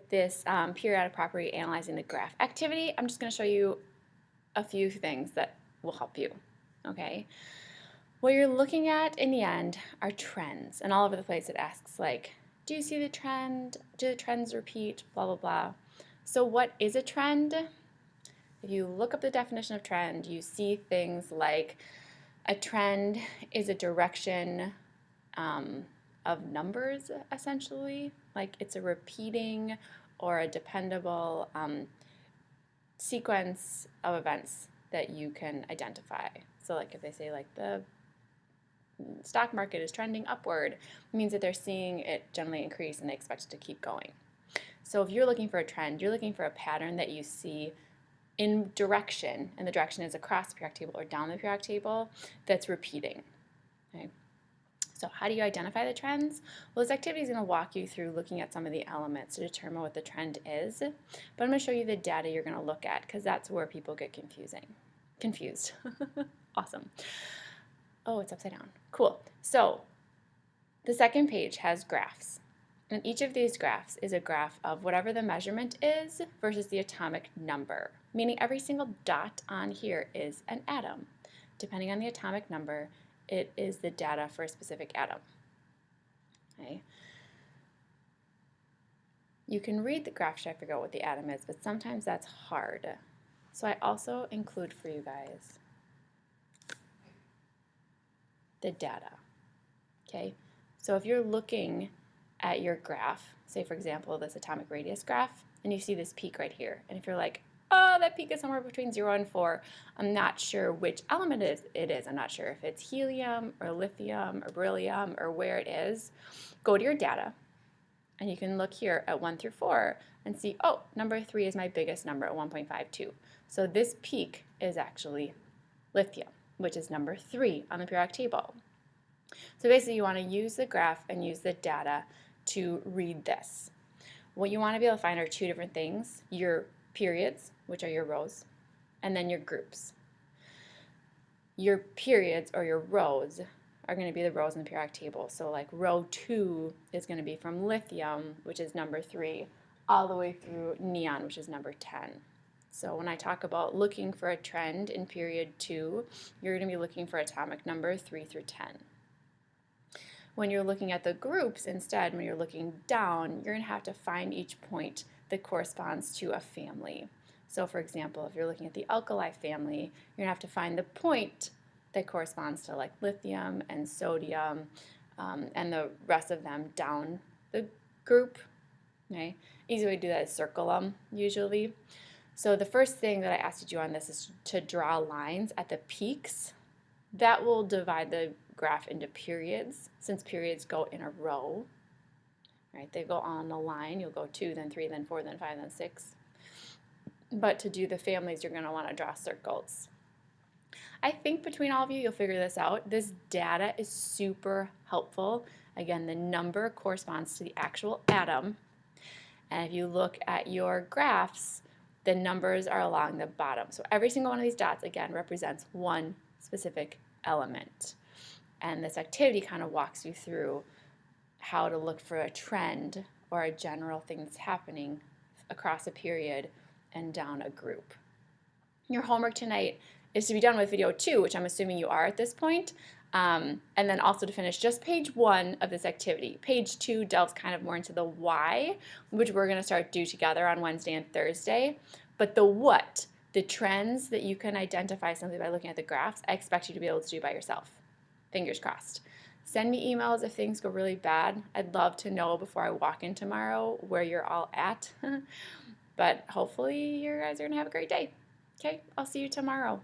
this periodic property analyzing the graph activity, I'm just going to show you a few things that will help you, okay? What you're looking at in the end are trends, and all over the place it asks like, do you see the trend? Do the trends repeat? Blah, blah, blah. So what is a trend? If you look up the definition of trend, you see things like a trend is a direction of numbers, essentially. Like it's a repeating or a dependable sequence of events that you can identify. So like if they say like the stock market is trending upward, it means that they're seeing it generally increase and they expect it to keep going. So if you're looking for a trend, you're looking for a pattern that you see in direction, and the direction is across the periodic table or down the periodic table, that's repeating. Okay. So how do you identify the trends? Well, this activity is going to walk you through looking at some of the elements to determine what the trend is. But I'm going to show you the data you're going to look at because that's where people get confused. Awesome. Oh, it's upside down. Cool. So the second page has graphs. And each of these graphs is a graph of whatever the measurement is versus the atomic number, meaning every single dot on here is an atom. Depending on the atomic number, it is the data for a specific atom. Okay. You can read the graph to try to figure out what the atom is, but sometimes that's hard. So I also include for you guys the data. Okay. So if you're looking at your graph, say for example this atomic radius graph, and you see this peak right here, and if you're like, oh, that peak is somewhere between 0 and 4, I'm not sure which element it is. I'm not sure if it's helium or lithium or beryllium or where it is. Go to your data, and you can look here at 1 through 4 and see, oh, number 3 is my biggest number at 1.52. So this peak is actually lithium, which is number 3 on the periodic table. So basically you want to use the graph and use the data to read this. What you want to be able to find are two different things: your periods, which are your rows, and then your groups. Your periods or your rows are going to be the rows in the periodic table. So like row 2 is going to be from lithium, which is number 3, all the way through neon, which is number 10. So when I talk about looking for a trend in period 2, you're going to be looking for atomic number 3 through 10. When you're looking at the groups instead, when you're looking down, you're going to have to find each point that corresponds to a family. So for example, if you're looking at the alkali family, you're going to have to find the point that corresponds to like lithium and sodium and the rest of them down the group. Okay? Easy way to do that is circle them usually. So the first thing that I asked you to do on this is to draw lines at the peaks. That will divide the graph into periods, since periods go in a row. Right? They go on a line. You'll go 2, then 3, then 4, then 5, then 6. But to do the families, you're going to want to draw circles. I think between all of you, you'll figure this out. This data is super helpful. Again, the number corresponds to the actual atom. And if you look at your graphs, the numbers are along the bottom. So every single one of these dots, again, represents one specific element. And this activity kind of walks you through how to look for a trend or a general thing that's happening across a period and down a group. Your homework tonight is to be done with video 2, which I'm assuming you are at this point, and then also to finish just page 1 of this activity. Page 2 delves kind of more into the why, which we're going to start do together on Wednesday and Thursday. But the what, the trends that you can identify simply by looking at the graphs, I expect you to be able to do by yourself. Fingers crossed. Send me emails if things go really bad. I'd love to know before I walk in tomorrow where you're all at. But hopefully you guys are going to have a great day. Okay, I'll see you tomorrow.